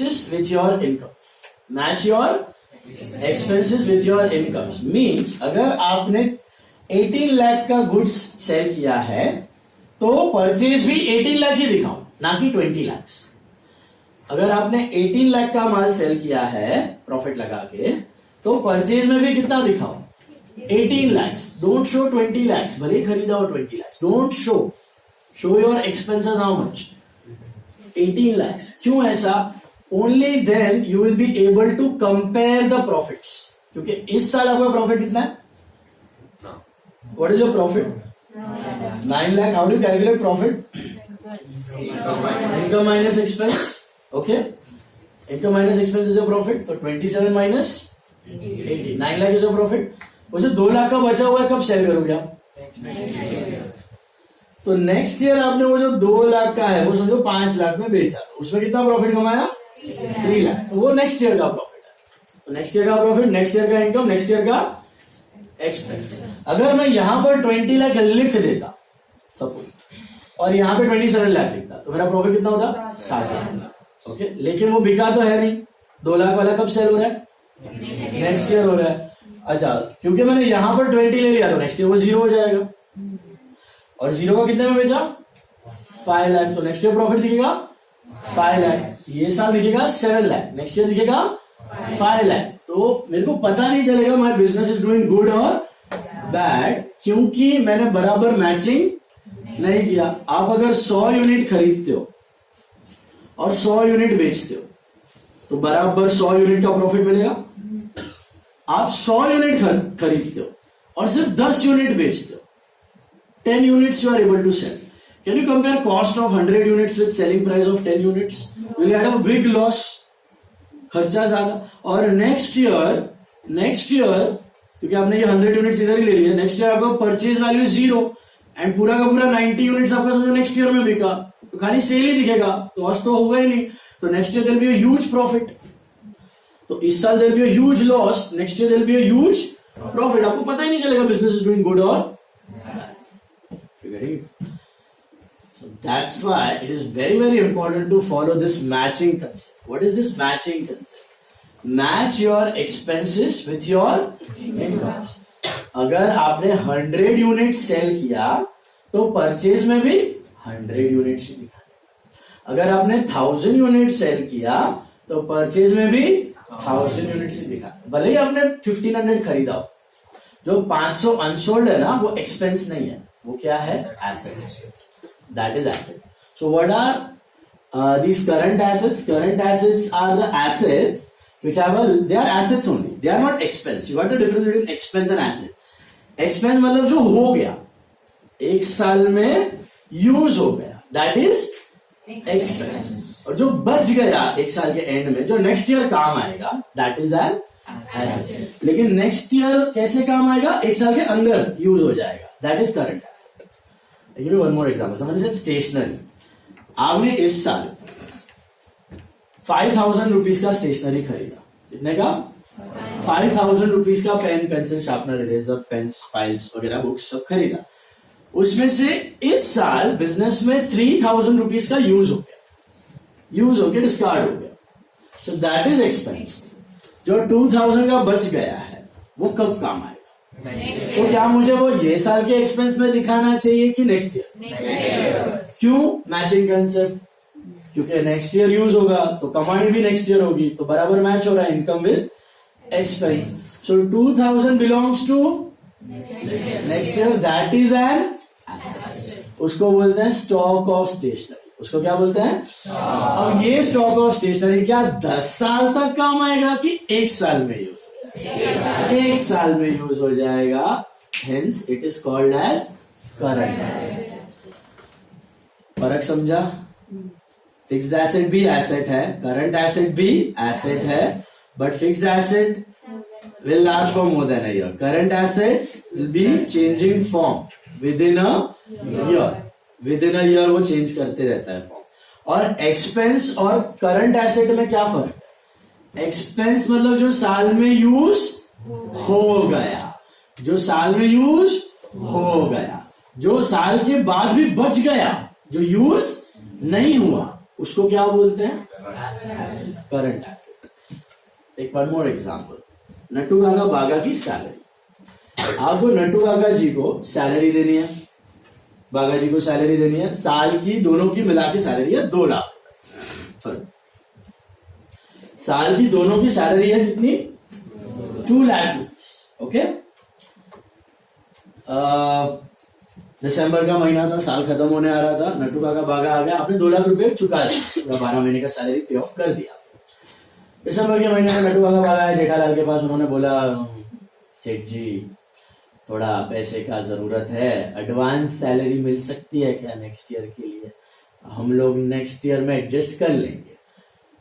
expenses with your incomes. Match your expenses with your incomes. Means अगर आपने 18 लाख का goods sale किया है तो परचेज भी 18 लाख ही दिखाओ, ना कि 20 लाख. अगर आपने 18 लाख का माल सेल किया है प्रॉफिट लगा के, तो परचेज में भी कितना दिखाओ, 18 lakhs. Don't show 20 lakhs. भले ही खरीदा हो 20 lakhs. Don't show. Show your expenses how much? 18 lakhs. क्यों ऐसा? Only then you will be able to compare the profits. क्योंकि इस साल आपका प्रॉफिट कितना है? What is your profit? 9 lakh. How do you calculate profit? Income minus expense. Okay. Income minus expense is your profit. So 27 minus 80. 9 lakh is your profit. वो जो 2 लाख का बचा हुआ है कब सेल करोगे आप? तो नेक्स्ट ईयर आपने वो जो 2 लाख का है वो समझो 5 लाख में बेचा, उसमें कितना प्रॉफिट कमाया? 3 लाख. तो वो नेक्स्ट ईयर का प्रॉफिट है. तो नेक्स्ट ईयर का प्रॉफिट, नेक्स्ट ईयर का इनकम, नेक्स्ट ईयर का एक्सपेंस. अगर मैं यहां पर 20 लाख लिख देता सपोज, और यहां पे 27 लाख लिखता, तो मेरा प्रॉफिट कितना होता? 7 लाख. ओके. लेकिन वो बिका तो है नहीं. 2 लाख वाला कब सेल हो रहा है? नेक्स्ट ईयर हो रहा है. अच्छा, क्योंकि मैंने यहां पर 20 ले लिया तो नेक्स्ट ईयर वो 0 हो जाएगा. और 0 का कितने में बेचा? 5 लाख. तो नेक्स्ट ईयर प्रॉफिट दिखेगा 5 लाख. ये साल दिखेगा 7 लाख, नेक्स्ट ईयर दिखेगा 5 लाख. तो मेरे को पता नहीं चलेगा my business is doing good और बैड, क्योंकि मैंने बराबर मैचिंग नहीं किया. आप अगर 100 यूनिट खरीदते हो और 100 यूनिट बेचते हो तो बराबर 100 यूनिट का प्रॉफिट मिलेगा. आप 100 यूनिट खरीदते हो और सिर्फ 10 यूनिट बेचते हो, 10 units you are able to sell. Can you compare cost of 100 units with selling price of 10 units? Will have a big loss. खर्चा ज्यादा. और नेक्स्ट ईयर क्योंकि आपने ये 100 यूनिट्स इधर ही ले लिया, नेक्स्ट ईयर आपका परचेज वैल्यू 0 एंड पूरा का पूरा 90 यूनिट्स आपका समझो नेक्स्ट ईयर में बिका, तो खाली सेल ही दिखेगा, कॉस्ट तो होगा ही नहीं. तो next year there will be a huge profit. तो इस साल there will be a huge loss, next year there will be a huge profit. आपको पता ही नहीं चलेगा बिजनेस इज डूइंग गुड और bad. So that's why it is very very important to follow this matching concept. What is this matching concept? Match your expenses with your incomes. अगर आपने 100 unit cell किया तो purchase में भी 100 unit ही दिखाना. अगर आपने 1000 यूनिट सेल किया तो परचेज में भी 1000 यूनिट्स ही दिखा. भले ही आपने 1500 खरीदा हो, जो 500 अनसोल्ड है ना वो एक्सपेंस नहीं है, वो क्या है? Asset. That is asset. So what are these current assets? Current assets are the assets which they are assets only. They are not expense. You got the difference between expense and asset. Expense मतलब जो हो गया, एक साल में use हो गया, that is expense. और जो बच गया एक साल के एंड में, जो नेक्स्ट ईयर काम आएगा, दैट इज एन एसेट. लेकिन नेक्स्ट ईयर कैसे काम आएगा? एक साल के अंदर यूज हो जाएगा, that is current asset. Give me one more example. समझ, स्टेशनरी. आपने इस साल 5000 रुपीज का स्टेशनरी खरीदा. कितने का? 5000 रुपीज का pen, pencil, sharpener, eraser, pens, files वगैरह, बुक्स सब खरीदा. उसमें से इस साल बिजनेस में 3000 रुपीज का यूज हो गया, डिस्कार्ड हो गया. So that is expense. जो 2000 का बच गया है वो कब काम आएगा? तो क्या मुझे वो ये साल के एक्सपेंस में दिखाना चाहिए कि नेक्स्ट ईयर? क्यों? Matching concept. क्योंकि नेक्स्ट ईयर यूज होगा तो कमाई भी नेक्स्ट ईयर होगी, तो बराबर मैच हो रहा है income with expense. So 2000 belongs to next year, that is an. उसको बोलते हैं स्टॉक ऑफ स्टेशनरी. उसको क्या बोलते हैं? अब ये स्टॉक ऑफ स्टेशनरी क्या 10 साल तक काम आएगा कि एक साल में यूज हो जाएगा? एक साल में यूज हो जाएगा. Hence it is called as current asset. फर्क समझा? फिक्स्ड एसेट भी एसेट है, करंट एसेट भी एसेट है, but fixed asset will last for more than a year. Current asset will be changing form within a year. Within a year वो change करते रहता है फॉर्म. और एक्सपेंस और करंट एसेट में क्या फर्क है? एक्सपेंस मतलब जो साल में यूज हो गया, जो साल में यूज हो गया, जो साल के बाद भी बच गया, जो यूज नहीं हुआ उसको क्या बोलते हैं? Current asset. एक वन मोर एग्जांपल, नट्टू काका बागा की सैलरी। आपको नट्टू काका जी को सैलरी देनी है, बागा जी को सैलरी देनी है, साल की दोनों की मिला के सैलरी है 2 लाख। साल की दोनों की सैलरी है कितनी? 2 लाख रुपीज। ओके, दिसंबर का महीना था, साल खत्म होने आ रहा था, नट्टू काका बागा आ गया, आपने 2 लाख रुपए चुका दिया, 12 महीने का सैलरी पे ऑफ कर दिया। दिसंबर के महीने में नट्टू काका बागा आए जेठालाल के पास, उन्होंने बोला सेठ जी थोड़ा पैसे का जरूरत है, एडवांस सैलरी मिल सकती है क्या नेक्स्ट ईयर के लिए? हम लोग नेक्स्ट ईयर में एडजस्ट कर लेंगे।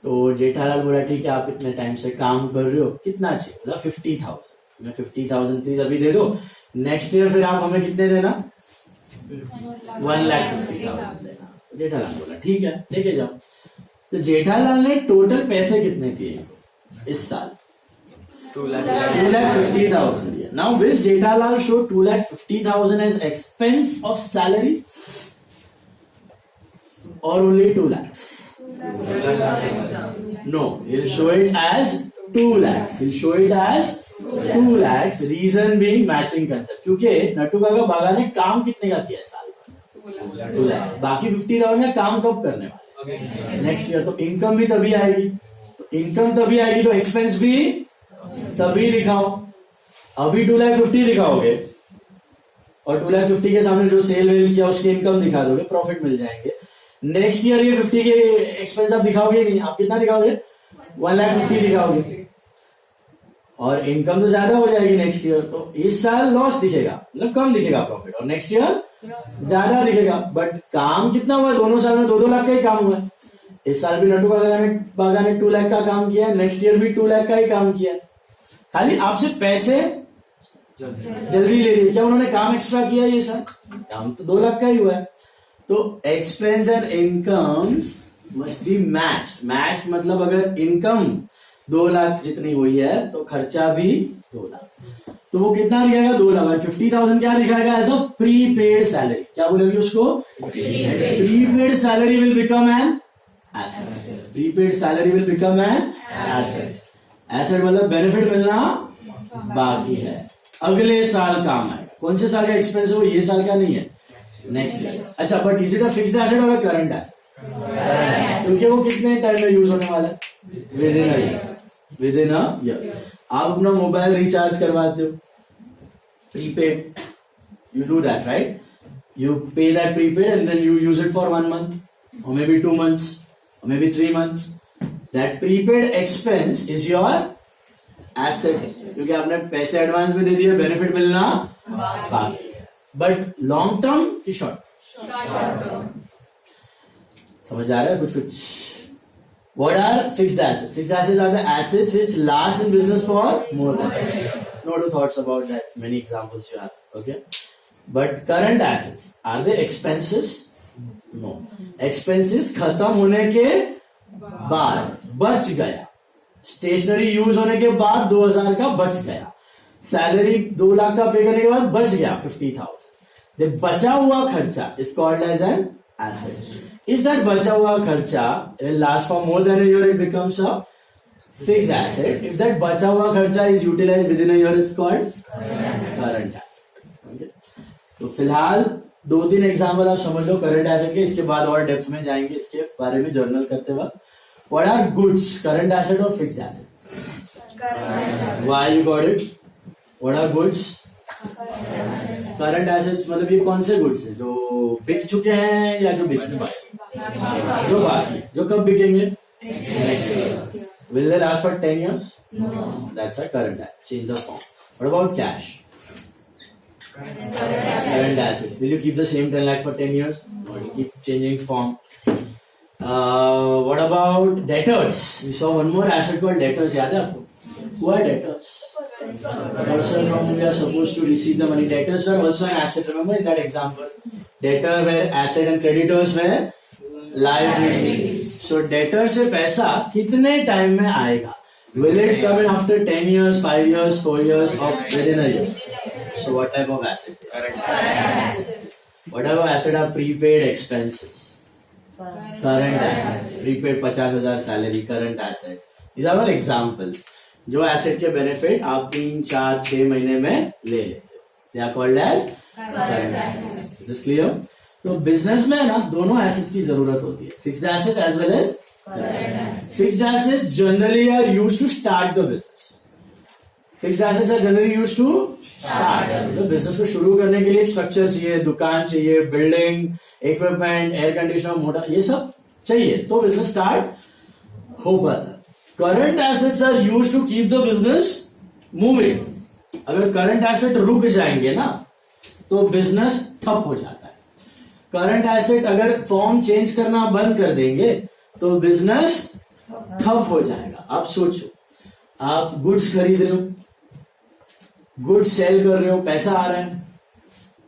तो जेठालाल बोला ठीक है, आप इतने टाइम से काम कर रहे हो, कितना चाहिए? बोला 50,000। मैं 50,000 प्लीज अभी दे दो, नेक्स्ट ईयर फिर आप हमें कितने देना? 1,50,000 देना। जेठालाल बोला ठीक है लेके जाओ। तो जेठालाल ने टोटल पैसे कितने दिए इस साल? 2,50,000 दिया। Now will Jethalal show 2,50,000 as expense of salary or only 2 lakhs? No, he'll show it as 2 lakhs. He'll show it as 2 lakhs. Reason being matching concept. क्योंकि नट्टू काका बागा ने काम कितने का किया साल भर? 2 लाख। बाकी 50,000 का काम कब करने वाले? Next year. तो इनकम भी तभी आएगी, तो इनकम तभी आएगी तो एक्सपेंस भी तभी दिखाओ। अभी 2,50,000 दिखाओगे और 2,50,000 के सामने जो सेल वेल किया उसकी इनकम दिखा दोगे, प्रॉफिट मिल जाएंगे। नेक्स्ट ईयर ये 50 के एक्सपेंस आप दिखाओगे नहीं, आप कितना दिखाओगे? 1,50,000 दिखाओगे और इनकम तो ज्यादा हो जाएगी नेक्स्ट ईयर। तो इस साल लॉस दिखेगा, मतलब कम दिखेगा प्रॉफिट, और नेक्स्ट ईयर ज्यादा दिखेगा। बट काम कितना हुआ है? दोनों साल में 2-2 लाख का ही काम हुआ है। इस साल भी नट्टू बागा ने 2 लाख का काम किया है, नेक्स्ट ईयर भी 2 लाख का ही काम किया है। खाली आपसे पैसे जल्दी ले लिए, क्या उन्होंने काम एक्स्ट्रा किया? ये साल काम तो 2 लाख का ही हुआ है। तो expense and incomes must be matched. Match मतलब अगर इनकम 2 लाख जितनी हुई है तो खर्चा भी 2 लाख। तो वो कितना दिखाएगा? 2 लाख। 50,000 क्या दिखाएगा? As a prepaid salary. क्या बोलेंगे उसको? Prepaid salary will become an asset. Prepaid salary will become an asset. Asset मतलब बेनिफिट मिलना बाकी है, अगले साल काम आएगा। कौन से साल का एक्सपेंस है वो? ये साल का नहीं है, नेक्स्ट ईयर। अच्छा, but is it a fixed asset और करंट एसेट? क्योंकि वो कितने टाइम में यूज होने वाला है? Within a year. Within a year. आप अपना मोबाइल रिचार्ज करवाते हो prepaid, you do that right? You pay that prepaid and then you use it for 1 month or maybe 2 months or maybe 3 months. That prepaid expense is your asset, क्योंकि आपने पैसे advance में दे दिए, benefit मिलना बाकी। But long term की short term? समझ आ रहा है कुछ? What are fixed assets? Fixed assets are the assets which last in business for more than a year. No two thoughts about that. Many examples you have. Okay. But current assets, are they expenses? No. Expenses खत्म होने के बाद बच गया, stationery use होने के बाद 2,000 का बच गया, सैलरी 2 लाख का पे करने के बाद बच गया 50,000। बचा हुआ खर्चा is called as an asset. If that बचा हुआ खर्चा will last for more than a year, it becomes a fixed asset. If that बचा हुआ खर्चा is utilized within a year, it's called current asset. Okay? तो फिलहाल 2-3 example आप समझ लो करंट एसेट के, इसके बाद और डेप्थ में जाएंगे इसके बारे में जर्नल करते वक्त। What are goods, current asset or fixed asset? Why you got it? What are goods? Current assets मतलब ये कौन से गुड्स है? जो बिक चुके हैं या जो बिकने बाकी? जो बाकी, जो कब बिकेंगे? Next year. Will they last for 10 years? No. That's a current asset. Change the form. What about cash? Current asset. Will you keep the same 10 lakh for 10 years? No, you keep changing form. What about debtors? We saw one more asset called debtors. याद है आपको? Who are debtors? person from whom we are supposed to receive the money. Debtors were also an asset. Remember in that example, debtor were asset and creditors were liability. So debtor से पैसा कितने time में आएगा? Will it come in after 10 years, 5 years, 4 years, or within a year? So what type of asset? Whatever asset are prepaid expenses. Current asset, prepaid 50,000 salary, current asset, these are all examples. जो asset के benefit आप 3, 4, 6 महीने में ले लेते हो, they are called as current asset. Is this clear? तो business में ना दोनों एसेट्स की जरूरत होती है, fixed asset as well as current asset. Fixed assets generally are used to start the business. Fixed assets are generally used to start the business. को शुरू करने के लिए स्ट्रक्चर चाहिए, दुकान चाहिए, building, equipment, air conditioner, motor, ये सब चाहिए तो बिजनेस स्टार्ट हो पाता. Current assets are used to keep the business moving. अगर करंट एसेट रुक जाएंगे ना तो बिजनेस ठप हो जाता है. करंट एसेट अगर फॉर्म चेंज करना बंद कर देंगे तो बिजनेस ठप हो जाएगा. आप सोचो, आप गुड्स खरीद रहे हो, गुड्स सेल कर रहे हो, पैसा आ रहा है,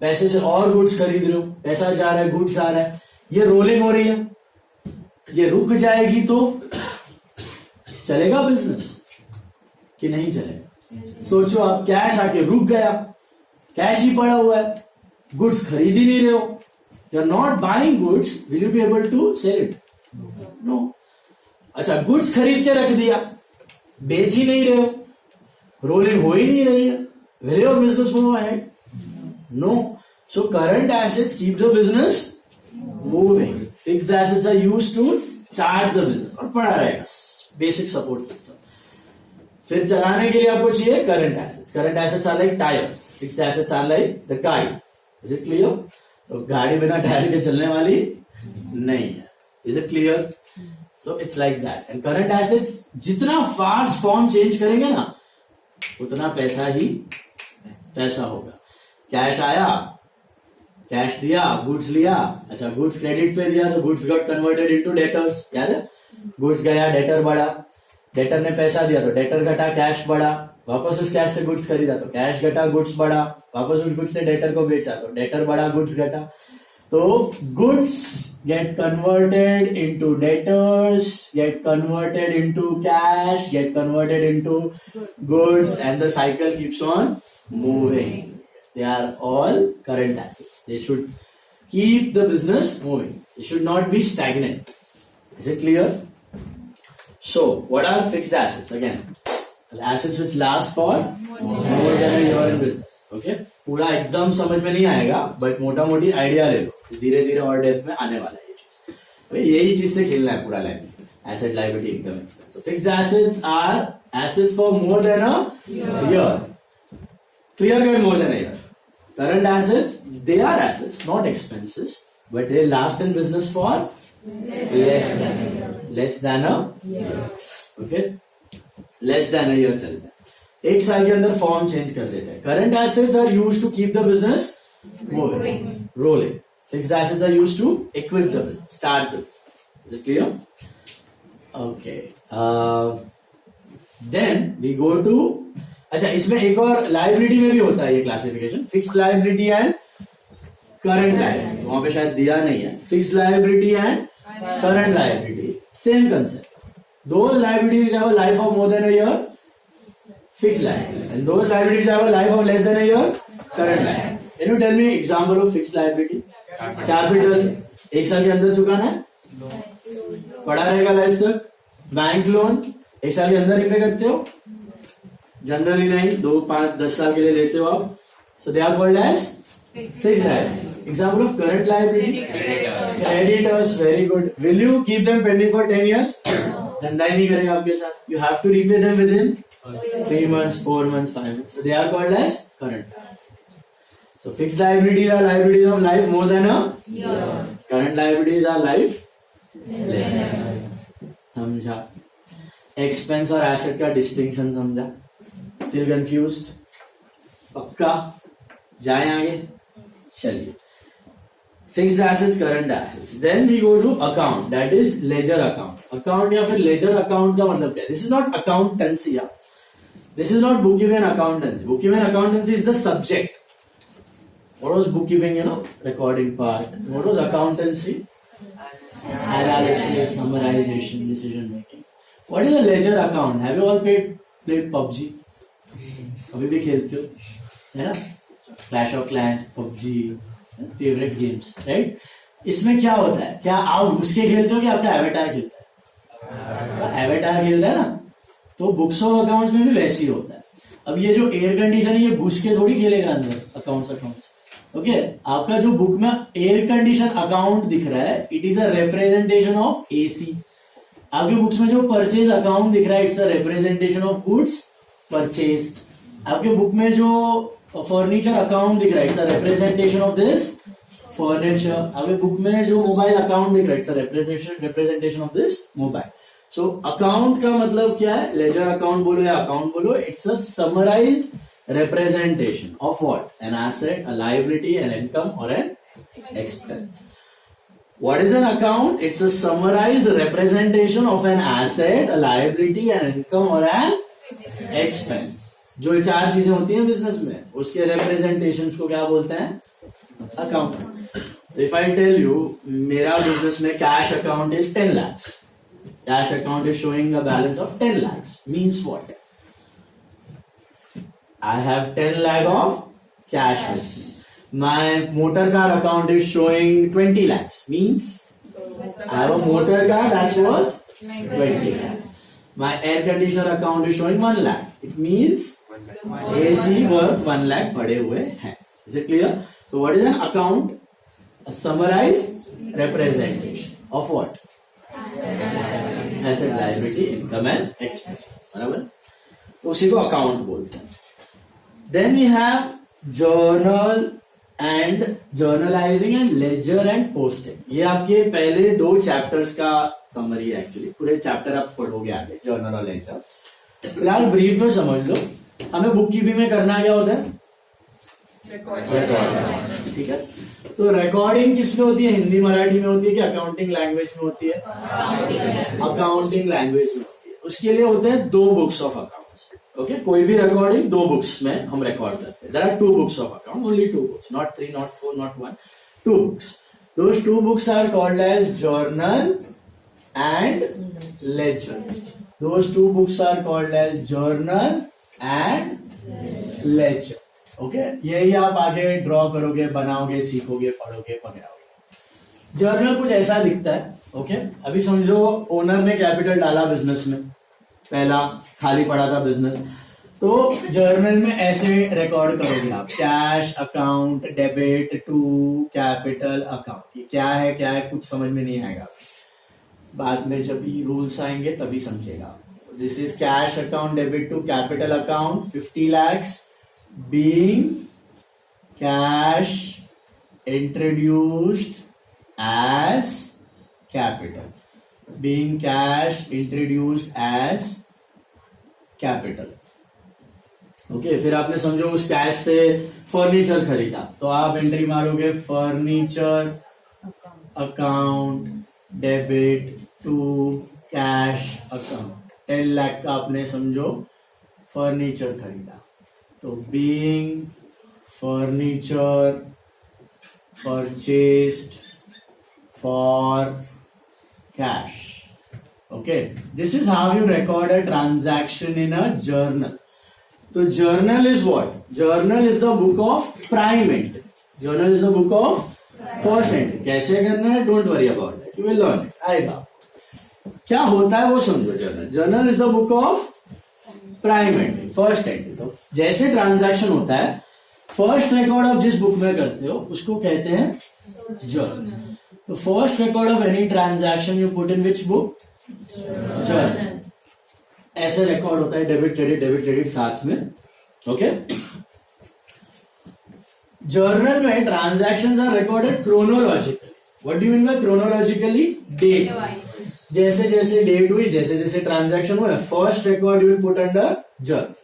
पैसे से और गुड्स खरीद रहे हो, पैसा जा रहा है, गुड्स आ रहा है, ये रोलिंग हो रही है. ये रुक जाएगी तो चलेगा बिजनेस कि नहीं चलेगा? सोचो, आप कैश आके रुक गया, कैश ही पड़ा हुआ है, गुड्स खरीद ही नहीं रहे हो, you are not buying goods, will you be able to sell it? No. अच्छा, गुड्स खरीद के रख दिया, बेच ही नहीं रहे हो, रोलिंग हो ही नहीं रही है, will your business move ahead? No. So current assets keep the business moving. Fixed assets are used to start the business और पड़ा रहेगा, बेसिक सपोर्ट सिस्टम. फिर चलाने के लिए आपको चाहिए current assets. Current assets are like tyres, fixed assets are like the गाड़ी. Is it clear? तो गाड़ी बिना टायर के चलने वाली नहीं है. Is it clear? So it's like that. And current assets जितना फास्ट फॉर्म चेंज करेंगे ना उतना पैसा ही पैसा होगा. कैश आया, कैश दिया, गुड्स लिया, अच्छा गुड्स क्रेडिट पे दिया तो goods got converted into debtors. याद है? गुड्स गया, डेटर बढ़ा, डेटर ने पैसा दिया तो डेटर घटा, कैश बढ़ा, वापस उस कैश से गुड्स खरीदा तो कैश घटा, गुड्स बढ़ा, वापस उस गुड्स से डेटर को बेचा तो डेटर बढ़ा, गुड्स घटा. तो goods get converted into debtors, get converted into cash, get converted into goods and the cycle keeps on moving. They are all current assets. They should keep the business moving. They should not be stagnant. Is it clear? So, what are fixed assets? Again, assets which last for more than a year in business. Okay? पूरा एकदम समझ में नहीं आएगा, but मोटा मोटी idea ले लो, धीरे धीरे और डेप्थ में आने वाला है ये चीज. तो यही चीज से खेलना है पूरा life. Asset, liability, income, expense. So, fixed assets are assets for more than a year. Clear cut, more than a year. Current assets, they are assets, not expenses, but they last in business for less than a year. Okay? Less than a year चलता है. एक साल के अंदर form change कर देते हैं. Current assets are used to keep the business moving, rolling. Fixed assets are used to equip the business, start the business. Is it clear? Okay. Then we go to, अच्छा इसमें एक और liability में भी होता है ये classification, fixed liability and current liability. वहां पे शायद दिया नहीं है. Fixed liability and current liability, same concept. Those liabilities have a life of more than a year, fixed liability, and those liabilities have a life of less than a year, current liability. Can you tell me example of fixed liability? Capital एक साल के अंदर चुकाना है, पड़ा रहेगा life तक. Bank loan एक साल के अंदर रिपे करते हो, जनरली नहीं, 2, 5, 10 साल के लिए लेते हो आप. So they are called as fixed liability. Example of current liability, creditors. Very good. Will you keep them pending for 10 years? धंधा ही नहीं करेगा आपके साथ. You have to repay them within 3 months, 4 months, 5 months. So they are called as current. So fixed liabilities are liabilities of life more than a year. Current liabilities are life less than a year. समझा? Expense और asset का distinction समझा? Still confused? पक्का? जाए आगे? चलिए. Fixed assets, current assets. Then we go to account, that is ledger account. Account या फिर लेजर अकाउंट का मतलब क्या है? This is not accountancy. This is not bookkeeping and accountancy. Bookkeeping and accountancy is the subject. What was bookkeeping? Recording part. What was accountancy? Analysis, summarization, decision making. What is a ledger account? Have you all played PUBG? अभी भी खेलते हो, है ना? Clash of Clans, PUBG, favorite games, right? इसमें क्या होता है, क्या आप घुस के खेलते हो कि आपका एवेटार खेलता है? एवेटार खेलता है ना। तो बुक्स ऑफ अकाउंट्स में भी वैसे ही होता है। अब ये जो एयर कंडीशन है ये घुस के थोड़ी खेलेगा अंदर अकाउंट्स। ओके, आपका जो बुक में एयर कंडीशन अकाउंट दिख रहा है, it is a representation of AC. आपके बुक्स में जो परचेज अकाउंट दिख रहा है, it's a representation of goods purchased. आपके बुक में जो फर्नीचर अकाउंट दिख रहा है, it's a representation of this furniture. आपके बुक में जो मोबाइल अकाउंट दिख रहा है, it's a representation of this mobile. So account का मतलब क्या है, लेजर अकाउंट बोलो या अकाउंट बोलो, it's a summarised representation of what? An asset, a liability, an income, or an expense. What is an account? It's a summarized representation of an asset, a liability, an income, or an expense. जो चार चीजें होती हैं business में, उसके representations को क्या बोलते हैं? Account. If I tell you मेरा बिजनेस में cash account is 10 lakhs, cash account is showing a balance of 10 lakhs, means what? I have 10 lakh of cash with me. My motor car account is showing 20 lakhs, means I have a motor car that's worth 20 lakhs. My air conditioner account is showing 1 lakh. It means AC worth 1 lakh पड़े हुए हैं. Is it clear? So what is an account? A summarized representation of what? Asset, liability, income and expense. बराबर? तो उसी को account बोलते हैं. Then we have journal and journalizing and ledger and posting. ये आपके पहले 2 चैप्टर्स का समरी है एक्चुअली. पूरे चैप्टर आप पढ़ोगे आगे, जर्नल और लेजर. फिलहाल ब्रीफ में समझ लो, हमें बुक कीपिंग में करना क्या होता है? रिकॉर्डिंग. ठीक है, तो रिकॉर्डिंग किसमें होती है? हिंदी मराठी में होती है कि अकाउंटिंग लैंग्वेज में होती है? अकाउंटिंग लैंग्वेज में होती है. उसके लिए होते हैं 2 बुक्स ऑफ अकाउंट्स. ओके, कोई भी रिकॉर्डिंग 2 बुक्स में हम रिकॉर्ड करते हैं. There are 2 books of account, only 2 books, not 3, not 4, not 1, 2 books. Those 2 books are called as journal and ledger. Those 2 books are called as journal and ledger. Okay, यही आप आगे draw करोगे, बनाओगे, सीखोगे, पढ़ोगे, पकड़ाओगे. जर्नल कुछ ऐसा दिखता है. ओके, अभी समझो ओनर ने कैपिटल डाला बिजनेस में, पहला खाली पड़ा था बिजनेस, तो जर्नल में ऐसे रिकॉर्ड करोगे आप, cash account debit to capital account. क्या है कुछ समझ में नहीं आएगा, बाद में जब भी रूल्स आएंगे तभी समझेगा. This is cash account debit to capital account 50 lakhs being cash introduced as capital. Being cash introduced as capital. Okay, फिर आपने समझो उस कैश से फर्नीचर खरीदा, तो आप एंट्री मारोगे furniture account debit to cash account. 10 lakh का आपने समझो फर्नीचर खरीदा, तो being furniture purchased for cash. Okay, this is how you record a transaction in a journal. So journal is what? Journal is the book of prime entry. Journal is the book of first entry. कैसे करना है? Don't worry about that. You will learn it. आएगा. क्या होता है वो समझो. Journal is the book of prime entry, first entry. तो जैसे ट्रांजैक्शन होता है, फर्स्ट रिकॉर्ड आप जिस बुक में करते हो उसको कहते हैं जर्नल. तो first record of any transaction you put in which book? Journal. ऐसे रिकॉर्ड होता है, डेबिट क्रेडिट साथ में. ओके, जर्नल में transactions are recorded chronologically. What do you mean by chronologically? Date. जैसे जैसे डेट हुई, जैसे जैसे ट्रांजैक्शन हुआ, first record you will put under journal.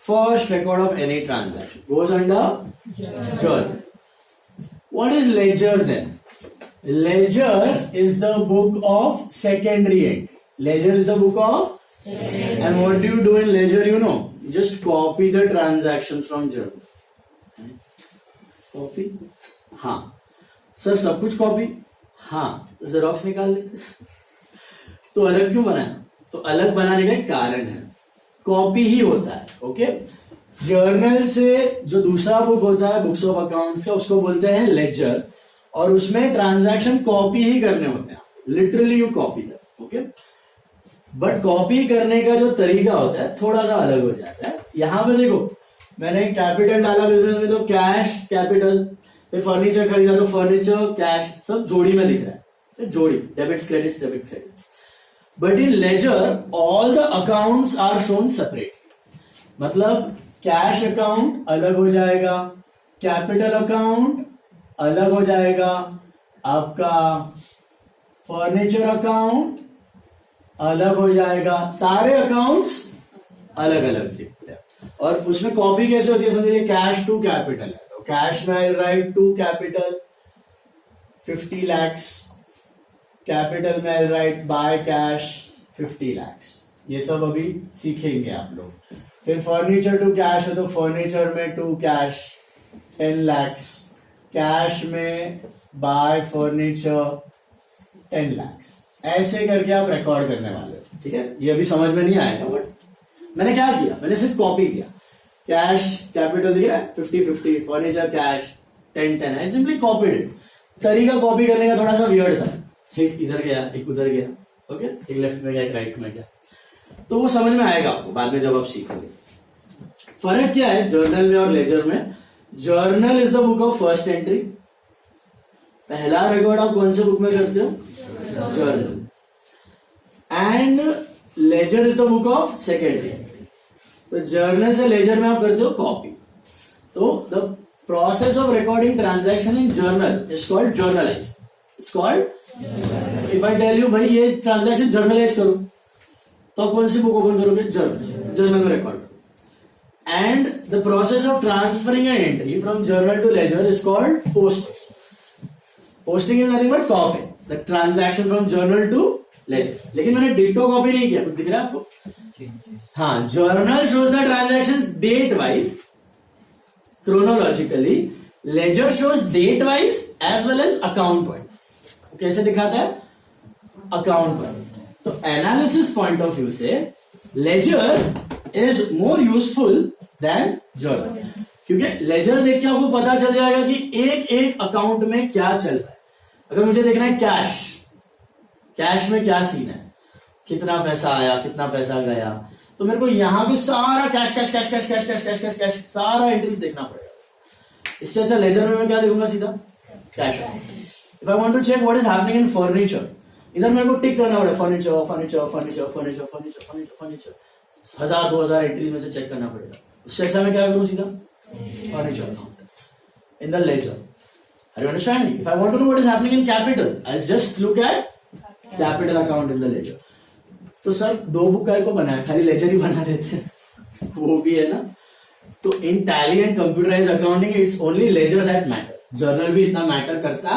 First record of any transaction goes under journal. What is ledger then? Ledger is the book of secondary entry. Ledger is the book of and what do you do in ledger? You know, you just copy the transactions from journal. Copy? हाँ sir, सब कुछ copy. हाँ, तो xerox निकाल लेते. तो अलग क्यों बनाया? तो अलग बनाने का एक कारण है, कॉपी ही होता है. ओके, जर्नल से जो दूसरा बुक होता है बुक्स ऑफ अकाउंट्स का, उसको बोलते हैं लेजर, और उसमें ट्रांजैक्शन कॉपी ही करने होते हैं, literally you copy that, okay. But copy करने का जो तरीका होता है थोड़ा सा अलग हो जाता है। यहां पे देखो मैंने कैपिटल डाला बिजनेस में, तो कैश कैपिटल, फिर फर्नीचर खरीदा तो फर्नीचर कैश, सब जोड़ी में दिख रहा है, जोड़ी, debits credits debits credits. But in ledger all the accounts are shown separately, मतलब कैश अकाउंट अलग हो जाएगा, कैपिटल अकाउंट अलग हो जाएगा, आपका फर्नीचर अकाउंट अलग हो जाएगा, सारे अकाउंट्स अलग अलग दिखते हैं। और उसमें कॉपी कैसे होती है, समझिए कैश टू कैपिटल है, तो कैश में I write to capital 50 lakhs, capital में I write by cash 50 lakhs। ये सब अभी सीखेंगे आप लोग। फिर फर्नीचर टू कैश है तो फर्नीचर में टू कैश 10 lakhs, कैश में बाय फर्नीचर 10 lakhs। ऐसे करके आप रिकॉर्ड करने वाले हो, ठीक है। ये अभी समझ में नहीं आएगा, बट मैंने क्या किया, मैंने सिर्फ कॉपी किया। कैश कैपिटल दिख रहा है 50-50, furniture cash 10-10, I simply copied it. तरीका कॉपी करने का थोड़ा सा वियर्ड था, एक इधर गया एक उधर गया, ओके, एक लेफ्ट में गया एक राइट में गया, तो वो समझ में आएगा आपको बाद में जब आप सीखोगे। फर्क क्या है जर्नल में और लेजर में? Journal is the book of first entry. पहला रिकॉर्ड आप कौन से बुक में करते हो? Journal. And ledger is the book of secondary entry. तो जर्नल से लेजर में आप करते हो कॉपी। तो the process of recording transaction in journal is called journalise. It's called, if I tell you भाई ये ट्रांजैक्शन जर्नलाइज करो, तो आप कौन सी बुक ओपन करोगे? जर्नल। जर्नल में record. And the process of transferring an entry from journal to ledger is called posting. Posting is nothing but copy the transaction from journal to ledger. लेकिन मैंने डिक्टो copy नहीं किया, कुछ दिख रहा है आपको? हाँ, journal shows the transactions date wise chronologically, ledger shows date wise as well as account wise. कैसे दिखाता है? Account wise. तो एनालिसिस पॉइंट ऑफ व्यू से ledger is more useful than journal, क्योंकि लेजर देख के आपको पता चल जाएगा कि एक एक अकाउंट में क्या चल रहा है। अगर मुझे देखना है कैश, कैश में क्या सीन है, कितना पैसा आया कितना पैसा गया, तो मेरे को यहां पे सारा cash cash cash cash cash cash cash cash cash सारा एंट्रीज देखना पड़ेगा। इससे अच्छा लेजर में मैं क्या देखूंगा? सीधा cash. If I want to check what is happening in furniture, इधर मेरे को टिक करना पड़ेगा, furniture furniture furniture furniture furniture furniture furniture, 1000-2000 entries में से चेक करना पड़ेगा। उससे अच्छा मैं क्या करूं? सीधा furniture account in the ledger. Are you understanding? If I want to know what is happening in capital, I'll just look at capital account in the ledger. तो सर दो बुक को बनाया, खाली लेजर ही बना देते हैं, वो भी है ना। तो in Tally and computerised accounting it's only ledger that matters. Journal भी इतना मैटर करता